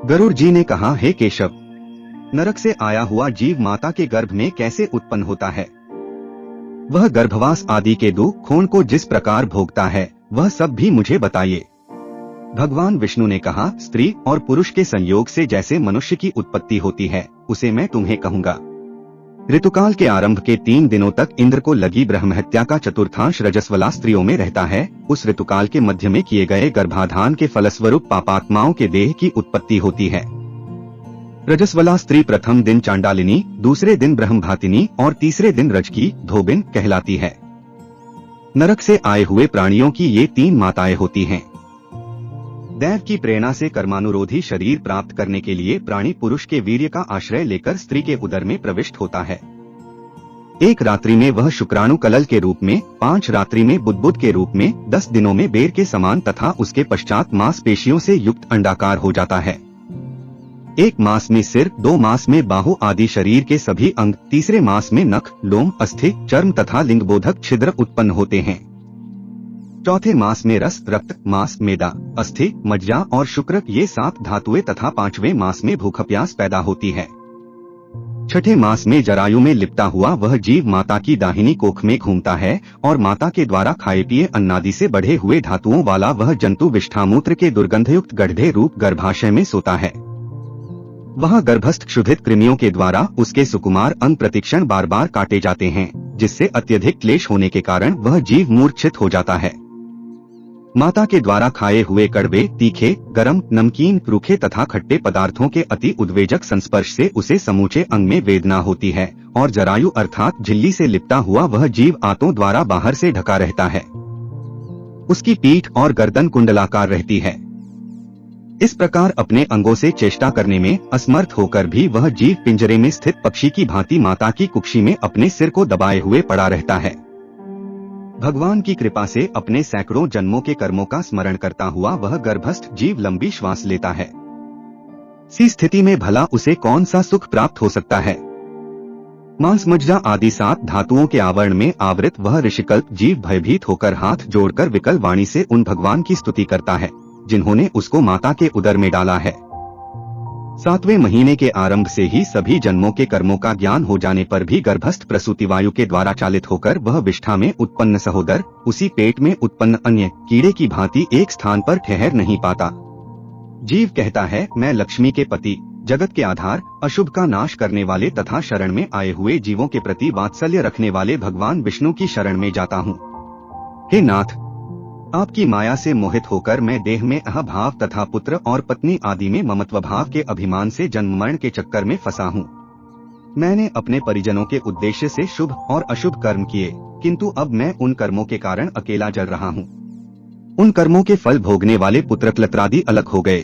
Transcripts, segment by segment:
गरुड़ जी ने कहा, हे केशव, नरक से आया हुआ जीव माता के गर्भ में कैसे उत्पन्न होता है? वह गर्भवास आदि के दुख खून को जिस प्रकार भोगता है वह सब भी मुझे बताइए। भगवान विष्णु ने कहा, स्त्री और पुरुष के संयोग से जैसे मनुष्य की उत्पत्ति होती है उसे मैं तुम्हें कहूँगा। ऋतुकाल के आरंभ के 3 दिनों तक इंद्र को लगी ब्रह्महत्या का चतुर्थांश रजस्वला स्त्रियों में रहता है। उस ऋतुकाल के मध्य में किए गए गर्भाधान के फलस्वरूप पापात्माओं के देह की उत्पत्ति होती है। रजस्वला स्त्री प्रथम दिन चांडालिनी, दूसरे दिन ब्रह्मभातिनी और तीसरे दिन रजकी धोबिन कहलाती है। नरक से आए हुए प्राणियों की ये 3 माताएं होती हैं। दैव की प्रेरणा से कर्मानुरोधी शरीर प्राप्त करने के लिए प्राणी पुरुष के वीर्य का आश्रय लेकर स्त्री के उदर में प्रविष्ट होता है। एक रात्रि में वह शुक्राणु कलल के रूप में, 5 रात्रि में बुद्बुद के रूप में, 10 दिनों में बेर के समान तथा उसके पश्चात मांसपेशियों से युक्त अंडाकार हो जाता है। 1 मास में सिर, 2 मास में बाहु आदि शरीर के सभी अंग, तीसरे मास में नख, लोम, अस्थि, चर्म तथा लिंगबोधक छिद्र उत्पन्न होते हैं। चौथे मास में रस, रक्त, मांस, मेदा, अस्थि, मज्जा और शुक्र ये 7 धातुएं तथा 5वें मास में भूख प्यास पैदा होती है। 6ठे मास में जरायु में लिपटा हुआ वह जीव माता की दाहिनी कोख में घूमता है और माता के द्वारा खाए पिए अन्नादि से बढ़े हुए धातुओं वाला वह जंतु विष्ठामूत्र के दुर्गंधयुक्त गड्ढे रूप गर्भाशय में सोता है। वह गर्भस्थ क्षुधित कृमियों के द्वारा उसके सुकुमार अंग प्रतिक्षण बार बार काटे जाते हैं, जिससे अत्यधिक क्लेश होने के कारण वह जीव मूर्छित हो जाता है। माता के द्वारा खाए हुए कड़वे, तीखे, गरम, नमकीन, रूखे तथा खट्टे पदार्थों के अति उद्वेजक संस्पर्श से उसे समूचे अंग में वेदना होती है और जरायु अर्थात झिल्ली से लिपटा हुआ वह जीव आंतों द्वारा बाहर से ढका रहता है। उसकी पीठ और गर्दन कुंडलाकार रहती है। इस प्रकार अपने अंगों से चेष्टा करने में असमर्थ होकर भी वह जीव पिंजरे में स्थित पक्षी की भांति माता की कुक्षी में अपने सिर को दबाए हुए पड़ा रहता है। भगवान की कृपा से अपने सैकड़ों जन्मों के कर्मों का स्मरण करता हुआ वह गर्भस्थ जीव लंबी श्वास लेता है। सी स्थिति में भला उसे कौन सा सुख प्राप्त हो सकता है? मांस, मज्जा आदि 7 धातुओं के आवरण में आवृत वह ऋषिकल्प जीव भयभीत होकर हाथ जोड़कर विकल वाणी से उन भगवान की स्तुति करता है जिन्होंने उसको माता के उदर में डाला है। 7वें महीने के आरंभ से ही सभी जन्मों के कर्मों का ज्ञान हो जाने पर भी गर्भस्थ प्रसूति वायु के द्वारा चालित होकर वह विष्ठा में उत्पन्न सहोदर उसी पेट में उत्पन्न अन्य कीड़े की भांति एक स्थान पर ठहर नहीं पाता। जीव कहता है, मैं लक्ष्मी के पति, जगत के आधार, अशुभ का नाश करने वाले तथा शरण में आए हुए जीवों के प्रति वात्सल्य रखने वाले भगवान विष्णु की शरण में जाता हूँ। हे नाथ, आपकी माया से मोहित होकर मैं देह में अहभाव तथा पुत्र और पत्नी आदि में ममत्व भाव के अभिमान से जन्म मरण के चक्कर में फंसा हूँ। मैंने अपने परिजनों के उद्देश्य से शुभ और अशुभ कर्म किए, किंतु अब मैं उन कर्मों के कारण अकेला जल रहा हूँ। उन कर्मों के फल भोगने वाले पुत्र क्लत्रादि अलग हो गए।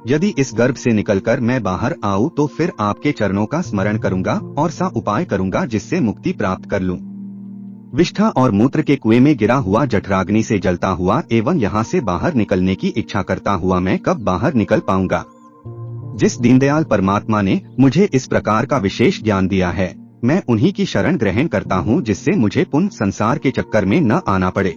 यदि इस गर्भ से निकलकर मैं बाहर आऊँ तो फिर आपके चरणों का स्मरण करूँगा और सा उपाय करूँगा जिससे मुक्ति प्राप्त कर लूँ। विष्ठा और मूत्र के कुएं में गिरा हुआ जठराग्नि से जलता हुआ एवं यहाँ से बाहर निकलने की इच्छा करता हुआ मैं कब बाहर निकल पाऊंगा? जिस दीनदयाल परमात्मा ने मुझे इस प्रकार का विशेष ज्ञान दिया है, मैं उन्हीं की शरण ग्रहण करता हूँ जिससे मुझे पुनः संसार के चक्कर में न आना पड़े।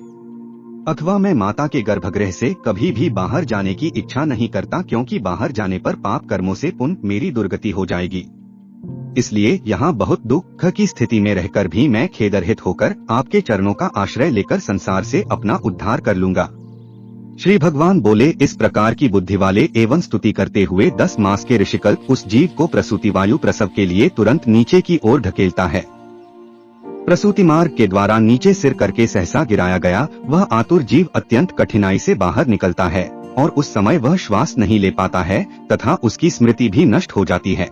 अथवा मैं माता के गर्भगृह से कभी भी बाहर जाने की इच्छा नहीं करता, क्योंकि बाहर जाने पर पाप कर्मों से पुनः मेरी दुर्गति हो जाएगी। इसलिए यहाँ बहुत दुख की स्थिति में रहकर भी मैं खेदरहित होकर आपके चरणों का आश्रय लेकर संसार से अपना उद्धार कर लूंगा। श्री भगवान बोले, इस प्रकार की बुद्धि वाले एवं स्तुति करते हुए 10 मास के ऋषिकल्प उस जीव को प्रसूति वायु प्रसव के लिए तुरंत नीचे की ओर ढकेलता है। प्रसूति मार्ग के द्वारा नीचे सिर करके सहसा गिराया गया वह आतुर जीव अत्यंत कठिनाई से बाहर निकलता है और उस समय वह श्वास नहीं ले पाता है तथा उसकी स्मृति भी नष्ट हो जाती है।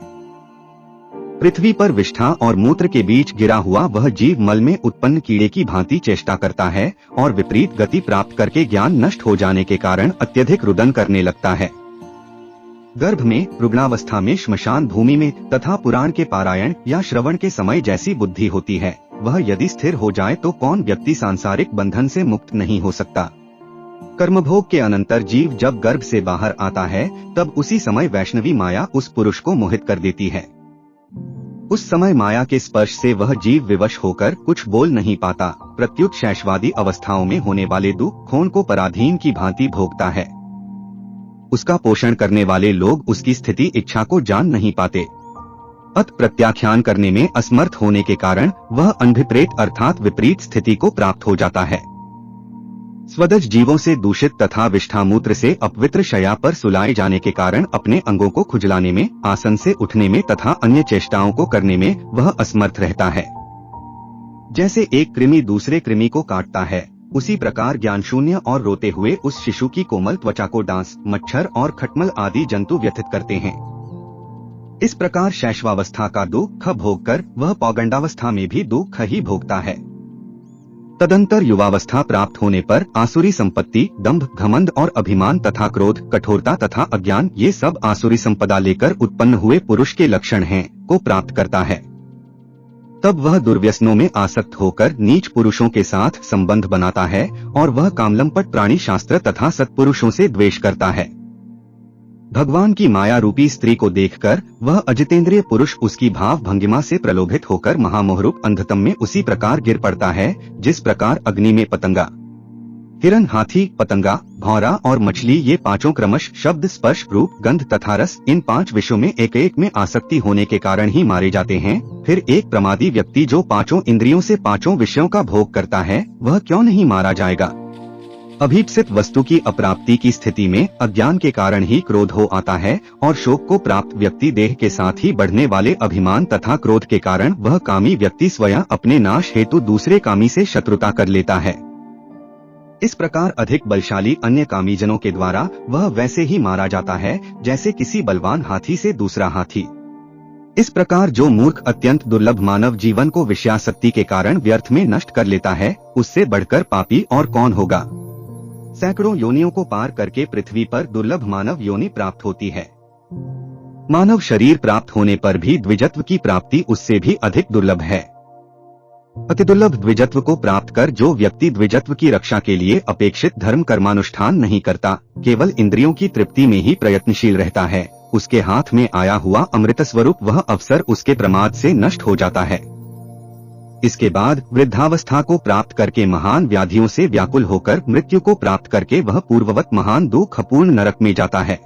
पृथ्वी पर विष्ठा और मूत्र के बीच गिरा हुआ वह जीव मल में उत्पन्न कीड़े की भांति चेष्टा करता है और विपरीत गति प्राप्त करके ज्ञान नष्ट हो जाने के कारण अत्यधिक रुदन करने लगता है। गर्भ में, रुग्णावस्था में, श्मशान भूमि में तथा पुराण के पारायण या श्रवण के समय जैसी बुद्धि होती है, वह यदि स्थिर हो जाए तो कौन व्यक्ति सांसारिक बंधन से मुक्त नहीं हो सकता। कर्मभोग के अनंतर जीव जब गर्भ से बाहर आता है तब उसी समय वैष्णवी माया उस पुरुष को मोहित कर देती है। उस समय माया के स्पर्श से वह जीव विवश होकर कुछ बोल नहीं पाता, प्रत्युत शैशवादी अवस्थाओं में होने वाले दुख खून को पराधीन की भांति भोगता है। उसका पोषण करने वाले लोग उसकी स्थिति इच्छा को जान नहीं पाते। अत प्रत्याख्यान करने में असमर्थ होने के कारण वह अनभिप्रेत अर्थात विपरीत स्थिति को प्राप्त हो जाता है। स्वदज जीवों से दूषित तथा विष्ठामूत्र से अपवित्र शया पर सुलाए जाने के कारण अपने अंगों को खुजलाने में, आसन से उठने में तथा अन्य चेष्टाओं को करने में वह असमर्थ रहता है। जैसे एक कृमि दूसरे कृमि को काटता है, उसी प्रकार ज्ञानशून्य और रोते हुए उस शिशु की कोमल त्वचा को डांस, मच्छर और खटमल आदि जंतु व्यथित करते हैं। इस प्रकार शैशवावस्था का दुख भोगकर वह पौगंडावस्था में भी दुख ही भोगता है। तदंतर युवावस्था प्राप्त होने पर आसुरी संपत्ति, दंभ, घमंड और अभिमान तथा क्रोध, कठोरता तथा अज्ञान, ये सब आसुरी संपदा लेकर उत्पन्न हुए पुरुष के लक्षण हैं, को प्राप्त करता है। तब वह दुर्व्यसनों में आसक्त होकर नीच पुरुषों के साथ संबंध बनाता है और वह कामलंपट प्राणी शास्त्र तथा सत्पुरुषों से द्वेष करता है। भगवान की माया रूपी स्त्री को देखकर वह अजितेंद्रिय पुरुष उसकी भाव भंगिमा से प्रलोभित होकर महामोहरूप अंधतम में उसी प्रकार गिर पड़ता है जिस प्रकार अग्नि में पतंगा, हिरण, हाथी, पतंगा, भौरा और मछली, ये पांचों क्रमश शब्द, स्पर्श, रूप, गंध तथा रस, इन 5 विषयों में एक एक में आसक्ति होने के कारण ही मारे जाते हैं। फिर एक प्रमादी व्यक्ति जो 5 इंद्रियों से 5 विषयों का भोग करता है, वह क्यों नहीं मारा जाएगा? अभीप्सित वस्तु की अप्राप्ति की स्थिति में अज्ञान के कारण ही क्रोध हो आता है और शोक को प्राप्त व्यक्ति देह के साथ ही बढ़ने वाले अभिमान तथा क्रोध के कारण वह कामी व्यक्ति स्वयं अपने नाश हेतु दूसरे कामी से शत्रुता कर लेता है। इस प्रकार अधिक बलशाली अन्य कामीजनों के द्वारा वह वैसे ही मारा जाता है जैसे किसी बलवान हाथी से दूसरा हाथी। इस प्रकार जो मूर्ख अत्यंत दुर्लभ मानव जीवन को विषयासक्ति के कारण व्यर्थ में नष्ट कर लेता है, उससे बढ़कर पापी और कौन होगा? सैकड़ों योनियों को पार करके पृथ्वी पर दुर्लभ मानव योनि प्राप्त होती है। मानव शरीर प्राप्त होने पर भी द्विजत्व की प्राप्ति उससे भी अधिक दुर्लभ है। अतिदुर्लभ द्विजत्व को प्राप्त कर जो व्यक्ति द्विजत्व की रक्षा के लिए अपेक्षित धर्म कर्मानुष्ठान नहीं करता, केवल इंद्रियों की तृप्ति में ही प्रयत्नशील रहता है, उसके हाथ में आया हुआ अमृत स्वरूप वह अवसर उसके प्रमाद से नष्ट हो जाता है। इसके बाद वृद्धावस्था को प्राप्त करके महान व्याधियों से व्याकुल होकर मृत्यु को प्राप्त करके वह पूर्ववत महान दुखपूर्ण नरक में जाता है।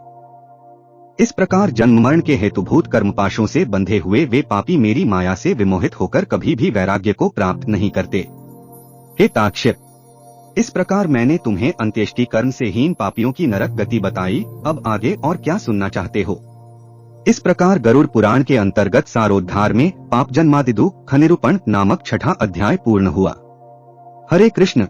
इस प्रकार जन्म मरण के हेतुभूत कर्मपाशों से बंधे हुए वे पापी मेरी माया से विमोहित होकर कभी भी वैराग्य को प्राप्त नहीं करते। हे ताक्ष्य, इस प्रकार मैंने तुम्हें अंत्येष्टि कर्म से हीन पापियों की नरक गति बताई। अब आगे और क्या सुनना चाहते हो? इस प्रकार गरुड़ पुराण के अंतर्गत सारोद्धार में पाप जन्मादि दुख निरूपण नामक 6ठा अध्याय पूर्ण हुआ। हरे कृष्ण।